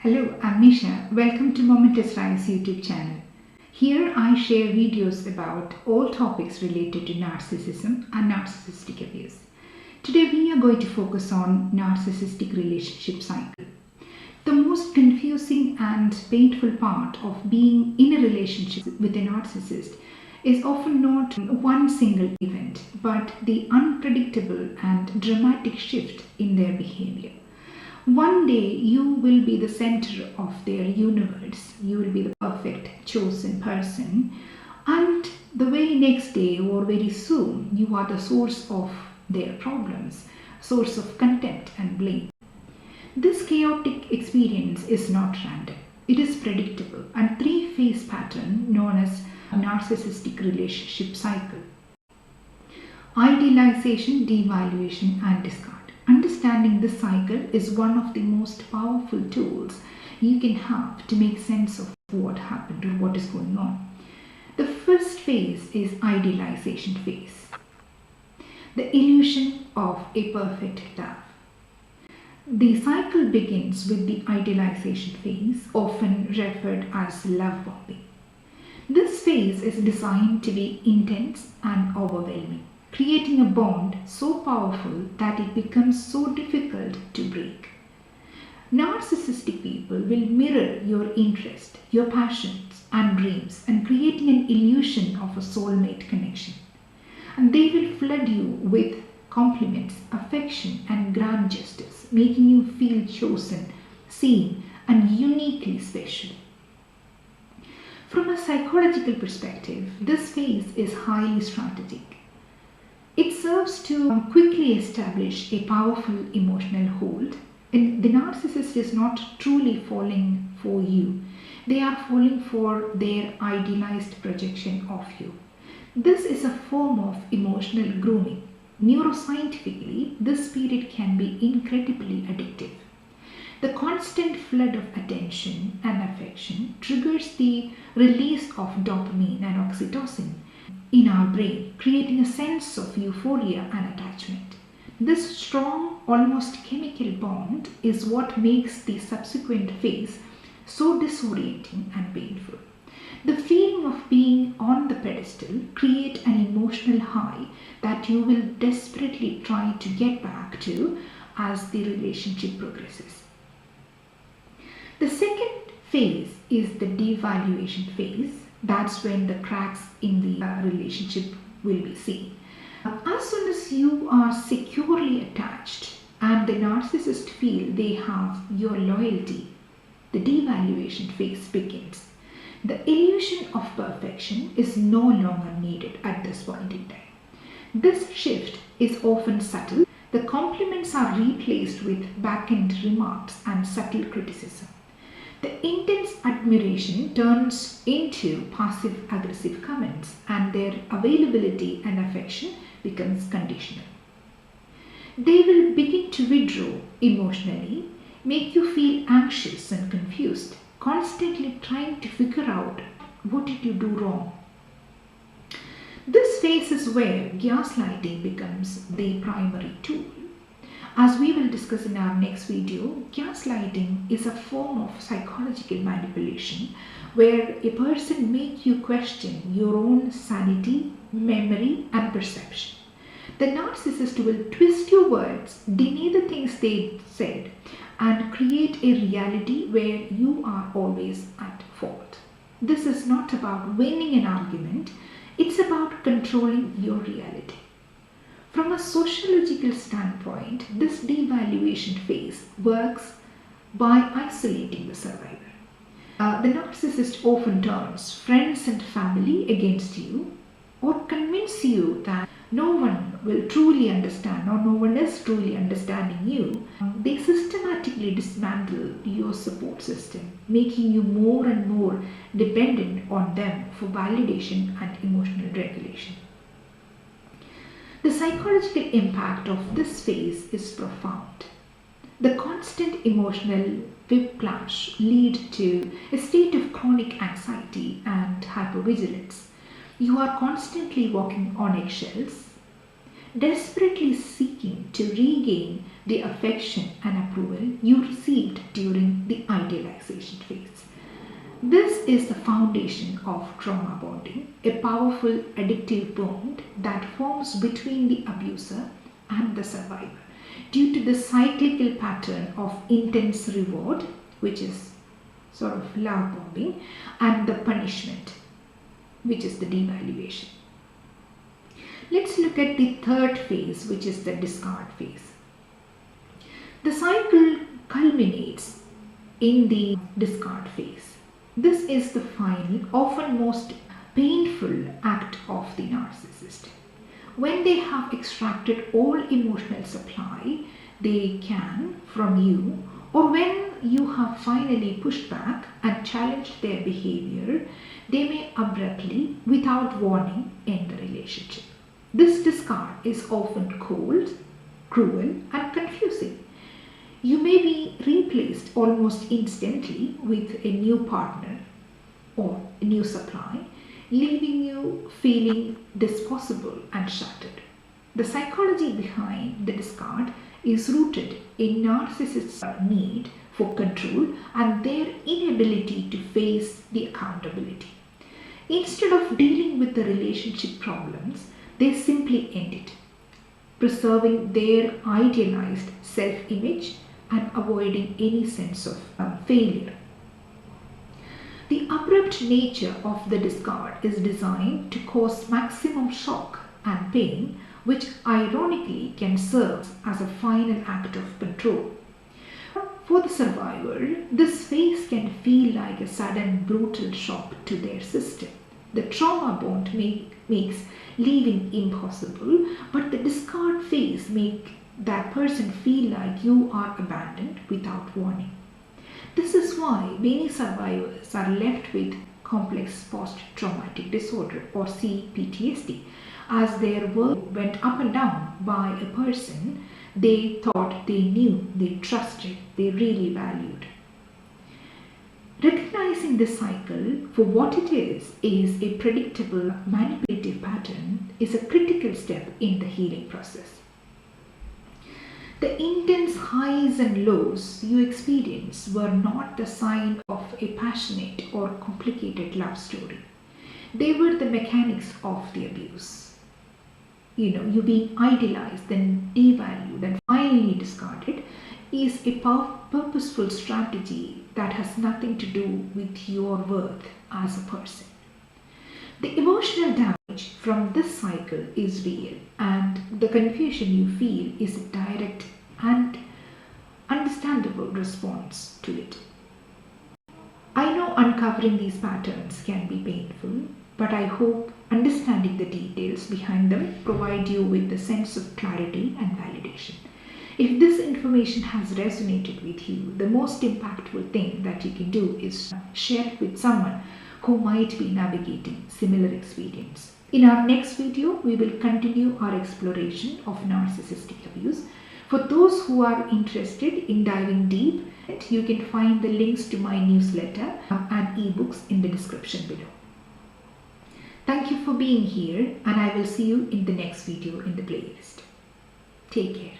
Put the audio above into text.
Hello, I'm Nisha. Welcome to Momentous Rise YouTube channel. Here I share videos about all topics related to narcissism and narcissistic abuse. Today we are going to focus on narcissistic relationship cycle. The most confusing and painful part of being in a relationship with a narcissist is often not one single event, but the unpredictable and dramatic shift in their behavior. One day you will be the center of their universe, you will be the perfect chosen person, and the very next day or very soon you are the source of their problems, source of contempt and blame. This chaotic experience is not random, it is predictable and three-phase pattern known as narcissistic relationship cycle. Idealization, devaluation and discard. Understanding this cycle is one of the most powerful tools you can have to make sense of what happened or what is going on. The first phase is idealization phase, the illusion of a perfect love. The cycle begins with the idealization phase, often referred as love bombing. This phase is designed to be intense and overwhelming, creating a bond so powerful that it becomes so difficult to break. Narcissistic people will mirror your interest, your passions and dreams and creating an illusion of a soulmate connection. And they will flood you with compliments, affection and grand gestures, making you feel chosen, seen and uniquely special. From a psychological perspective, this phase is highly strategic. It serves to quickly establish a powerful emotional hold, and the narcissist is not truly falling for you. They are falling for their idealized projection of you. This is a form of emotional grooming. Neuroscientifically, this period can be incredibly addictive. The constant flood of attention and affection triggers the release of dopamine and oxytocin in our brain, creating a sense of euphoria and attachment. This strong, almost chemical bond is what makes the subsequent phase so disorienting and painful. The feeling of being on the pedestal creates an emotional high that you will desperately try to get back to as the relationship progresses. The second phase is the devaluation phase. That's when the cracks in the relationship will be seen. As soon as you are securely attached and the narcissist feel they have your loyalty, the devaluation phase begins. The illusion of perfection is no longer needed at this point in time. This shift is often subtle. The compliments are replaced with back-end remarks and subtle criticism. The intense admiration turns into passive-aggressive comments and their availability and affection becomes conditional. They will begin to withdraw emotionally, make you feel anxious and confused, constantly trying to figure out what did you do wrong. This phase is where gaslighting becomes the primary tool. As we will discuss in our next video, gaslighting is a form of psychological manipulation where a person makes you question your own sanity, memory and perception. The narcissist will twist your words, deny the things they said and create a reality where you are always at fault. This is not about winning an argument, it's about controlling your reality. From a sociological standpoint, this devaluation phase works by isolating the survivor. The narcissist often turns friends and family against you or convince you that no one will truly understand or no one is truly understanding you. They systematically dismantle your support system, making you more and more dependent on them for validation and emotional regulation. The psychological impact of this phase is profound. The constant emotional whiplash leads to a state of chronic anxiety and hypervigilance. You are constantly walking on eggshells. desperately seeking to regain the affection and approval you received during the idealization phase. This is the foundation of trauma bonding, a powerful addictive bond that forms between the abuser and the survivor due to the cyclical pattern of intense reward, which is sort of love bombing, and the punishment, which is the devaluation. Let's look at the third phase, which is the discard phase. The cycle culminates in the discard phase. This is the final, often most painful act of the narcissist. When they have extracted all emotional supply they can from you, or when you have finally pushed back and challenged their behavior, they may abruptly, without warning, end the relationship. This discard is often cold, cruel, and confusing. You may be replaced almost instantly with a new partner or a new supply, leaving you feeling disposable and shattered. The psychology behind the discard is rooted in narcissists' need for control and their inability to face the accountability. Instead of dealing with the relationship problems, they simply end it, preserving their idealized self-image and avoiding any sense of failure. The abrupt nature of the discard is designed to cause maximum shock and pain, which ironically can serve as a final act of control. For the survivor, this phase can feel like a sudden brutal shock to their system. The trauma bond makes leaving impossible, but the discard phase makes that person feel like you are abandoned without warning. This is why many survivors are left with complex post-traumatic disorder or CPTSD, as their world went up and down by a person they thought they knew, they trusted, they really valued. Recognizing this cycle for what it is a predictable manipulative pattern, is a critical step in the healing process. The intense highs and lows you experience were not the sign of a passionate or complicated love story. They were the mechanics of the abuse. You being idealized, then devalued, and finally discarded is a purposeful strategy that has nothing to do with your worth as a person. The emotional damage from this cycle is real, and the confusion you feel is a direct and understandable response to it. I know uncovering these patterns can be painful, but I hope understanding the details behind them provide you with a sense of clarity and validation. If this information has resonated with you, the most impactful thing that you can do is share it with someone who might be navigating similar experience. In our next video, we will continue our exploration of narcissistic abuse. For those who are interested in diving deep, you can find the links to my newsletter and ebooks in the description below. Thank you for being here, and I will see you in the next video in the playlist. Take care.